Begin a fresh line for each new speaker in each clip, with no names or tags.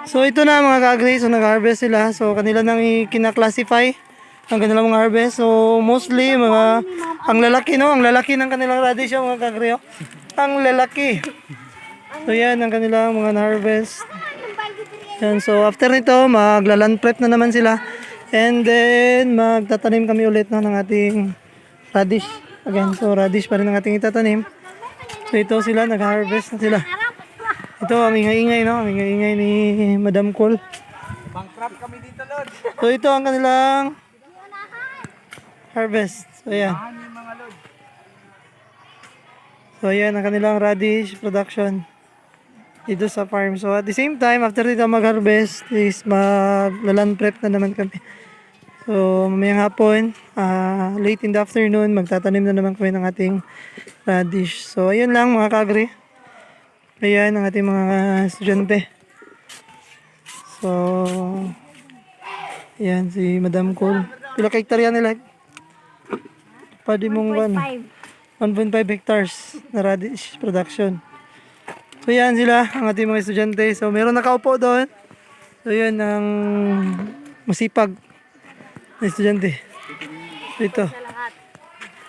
So ito na mga kagri, so nag-harvest sila. So kanila nang kinaklasify ang kanilang mga harvest. So mostly mga ang lalaki no, ang lalaki ng kanilang radish mga kagri. Oh. Ang lalaki. So yan ang kanilang mga na-harvest. Yan, so after nito magla-land prep na naman sila. And then magtatanim kami ulit no, ng ating radish. Again, so radish pa rin ang ating itatanim. So ito sila, nag-harvest na sila. Ito, ang ingay-ingay, no? Ang ingay-ingay ni Madam Cole.
Bankrupt kami dito, Lord.
So ito ang kanilang harvest. So ayan.
Mga Lord.
So ayan ang kanilang radish production dito sa farm. So at the same time, after dito mag-harvest, is mag-land prep na naman kami. So mamayang hapon, late in the afternoon, magtatanim na naman kami ng ating radish. So ayun lang mga kagri. Ayan ang ating mga estudyante. So, ayan si Madam Cole. Pila ka hektarya nila? Pwede mong 1.5 hectares na radish production. So, yan sila ang ating mga estudyante. So, meron nakaupo doon. So, yan ang masipag na estudyante. So, ito.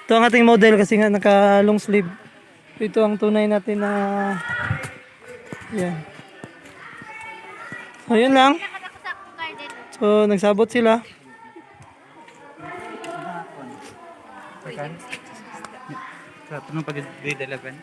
Ito ang ating model kasi nga naka long sleeve. Ito ang tunay natin na yan. So, yun lang. So, nagsabot sila.
Sa tunong pag-grade 11.